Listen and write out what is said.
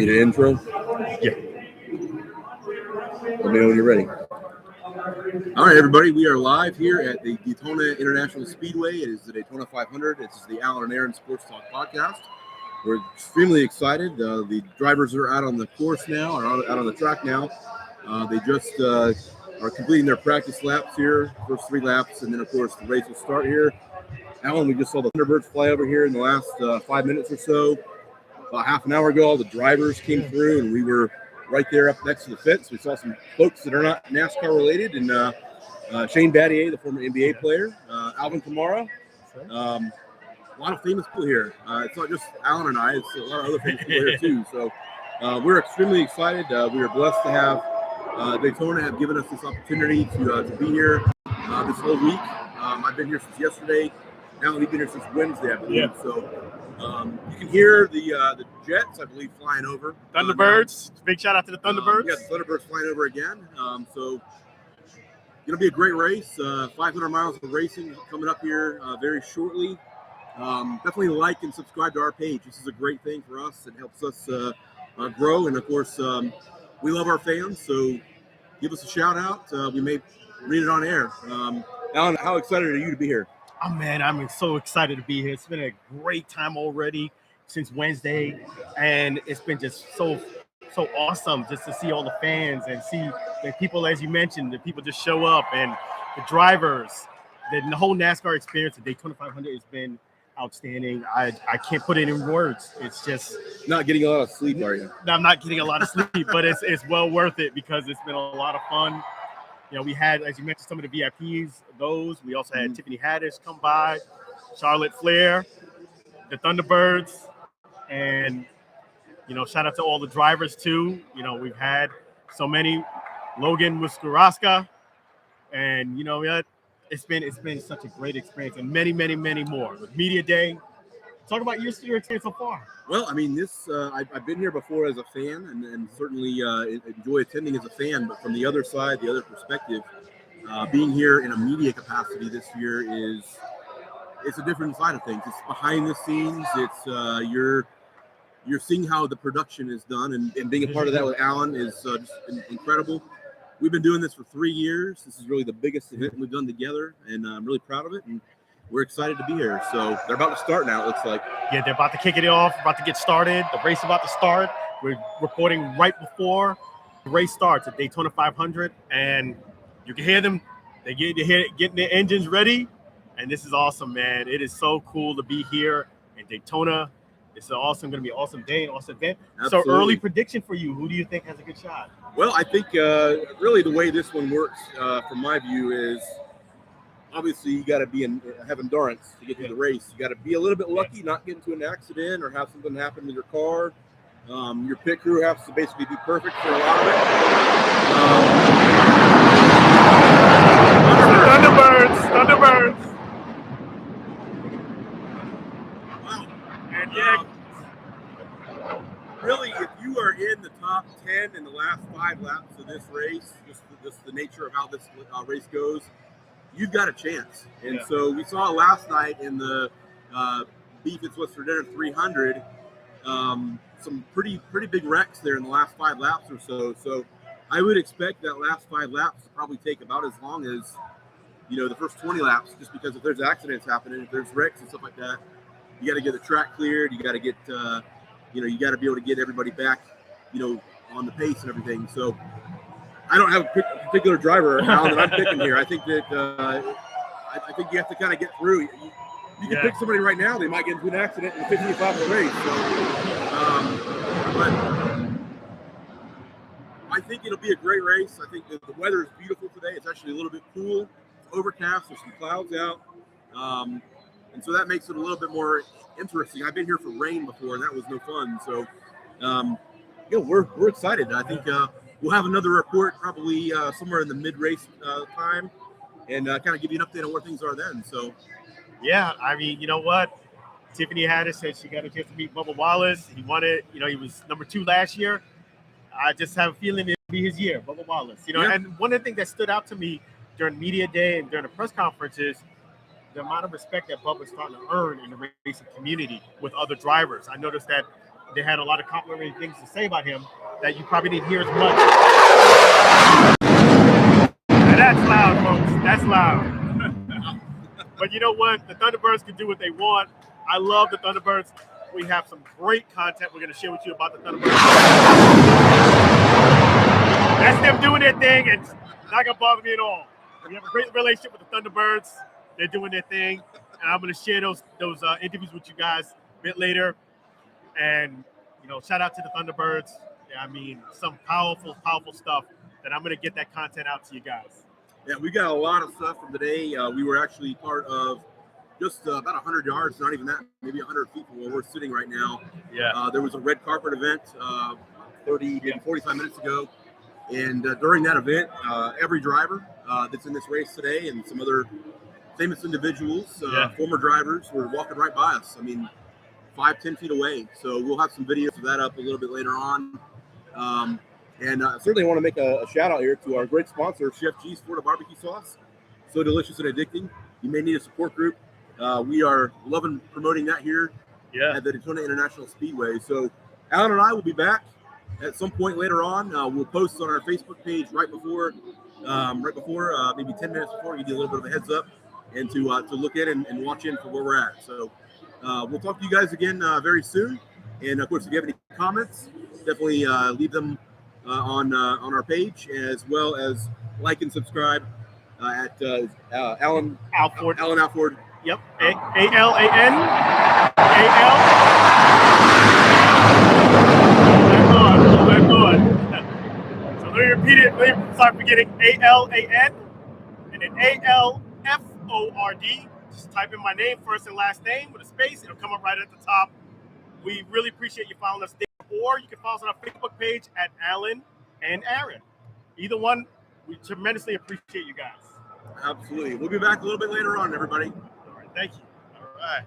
Need an intro? Yeah. Let me know when you're ready. All right, everybody. We are live here at the Daytona International Speedway. It is the Daytona 500. This is the Alan and Aaron Sports Talk podcast. We're extremely excited. The drivers are out on the course now, or out on the track now. They just are completing their practice laps here, first 3 laps, and then, of course, the race will start here. Alan, we just saw the Thunderbirds fly over here in the last 5 minutes or so. About half an hour ago, all the drivers came through, and we were right there up next to the fence. We saw some folks that are not NASCAR related, and Shane Battier, the former NBA player, Alvin Kamara. A lot of famous people here. It's not just Alan and I; it's a lot of other famous people here too. So we're extremely excited. We are blessed to have Daytona have given us this opportunity to be here this whole week. I've been here since yesterday. Alan, you've been here since Wednesday, I believe. Yeah. So you can hear the jets, I believe, flying over. Thunderbirds. Big shout out to the Thunderbirds. Yeah, the Thunderbirds flying over again. So it'll be a great race. 500 miles of racing coming up here very shortly. Definitely like and subscribe to our page. This is a great thing for us. It helps us grow. And, of course, we love our fans. So give us a shout out. We may read it on air. Alan, how excited are you to be here? Oh, man, I'm so excited to be here. It's been a great time already since Wednesday, and it's been just so awesome just to see all the fans and see the people, as you mentioned, the people just show up, and the drivers, the whole NASCAR experience at Daytona 500 has been outstanding. I can't put it in words. It's just not getting a lot of sleep, are you? I'm not getting a lot of sleep, but it's well worth it because it's been a lot of fun. You know, we had, as you mentioned, some of the VIPs, those. We also had Tiffany Haddish come by, Charlotte Flair, the Thunderbirds, and, you know, shout out to all the drivers, too. You know, we've had so many. Logan Muskuraska, and, you know, it's been such a great experience, and many, many, many more. With Media Day, talk about your experience so far. Well, I mean, I've been here before as a fan, and certainly enjoy attending as a fan. But from the other side, the other perspective, being here in a media capacity this year it's a different side of things. It's behind the scenes. It's you're seeing how the production is done, and being a part of that with Alan is just incredible. We've been doing this for 3 years. This is really the biggest event we've done together, and I'm really proud of it. And we're excited to be here. So they're about to start now, it looks like. Yeah, they're about to kick it off, about to get started. The race is about to start. We're recording right before the race starts at Daytona 500, and you can hear them. They're getting their engines ready, and this is awesome, man. It is so cool to be here in Daytona. It's going to be an awesome day, an awesome event. Absolutely. So early prediction for you. Who do you think has a good shot? Well, I think really the way this one works, from my view, is obviously you got to have endurance to get through the race. You got to be a little bit lucky, not get into an accident or have something happen with your car. Your pit crew has to basically be perfect for a lot of it. Thunderbirds. Wow. And yeah. Really, if you are in the top 10 in the last 5 laps of this race, just the nature of how this race goes, you've got a chance. And so we saw last night in the Beef It's What's for Dinner 300, some pretty big wrecks there in the last 5 laps or so. So I would expect that last 5 laps to probably take about as long as, you know, the first 20 laps, just because if there's accidents happening, if there's wrecks and stuff like that, you got to get the track cleared. You got to get, you got to be able to get everybody back, on the pace and everything. So I don't have a particular driver now that I'm picking here. I think that I think you have to kind of get through. You can pick somebody right now; they might get into an accident in the 50th lap of the race. So, but I think it'll be a great race. I think that the weather is beautiful today. It's actually a little bit cool. It's overcast. There's some clouds out, and so that makes it a little bit more interesting. I've been here for rain before, and that was no fun. So, we're excited. I think we'll have another report probably somewhere in the mid-race time, and kind of give you an update on where things are then. So, yeah, I mean, you know what? Tiffany Haddish said she got a chance to meet Bubba Wallace. He won it. You know, he was number 2 last year. I just have a feeling it'll be his year, Bubba Wallace. You know, and one of the things that stood out to me during media day and during the press conference is the amount of respect that Bubba's starting to earn in the racing community with other drivers. I noticed that they had a lot of complimentary things to say about him that you probably didn't hear as much. And that's loud, folks. That's loud. But you know what? The Thunderbirds can do what they want. I love the Thunderbirds. We have some great content we're going to share with you about the Thunderbirds. That's them doing their thing, and it's not going to bother me at all. We have a great relationship with the Thunderbirds. They're doing their thing, and I'm going to share those interviews with you guys a bit later. And, you know, shout out to the Thunderbirds. Yeah, I mean, some powerful, powerful stuff that I'm going to get that content out to you guys. Yeah, we got a lot of stuff from today. We were actually part of just about 100 yards, not even that, maybe 100 feet from where we're sitting right now. Yeah. There was a red carpet event 45 minutes ago. And during that event, every driver that's in this race today and some other famous individuals, former drivers, were walking right by us. I mean, 5-10 feet away. So we'll have some videos of that up a little bit later on. And certainly I want to make a shout out here to our great sponsor, Chef G's Florida Barbecue Sauce. So delicious and addicting. You may need a support group. We are loving promoting that here at the Daytona International Speedway. So Alan and I will be back at some point later on. We'll post on our Facebook page right before, maybe 10 minutes before, give you a little bit of a heads up and to look at and watch in for where we're at. So we'll talk to you guys again very soon. And of course, if you have any comments, definitely leave them on our page, as well as like and subscribe at Alan Alford. Alan Alford. Yep. A-L-A-N. A-L. Good. So let me repeat it. Let me start beginning. A-L-A-N and then A-L-F-O-R-D. Just type in my name, first and last name with a space. It'll come up right at the top. We really appreciate you following us there. Or you can follow us on our Facebook page at Alan and Aaron. Either one, we tremendously appreciate you guys. Absolutely. We'll be back a little bit later on, everybody. All right. Thank you. All right.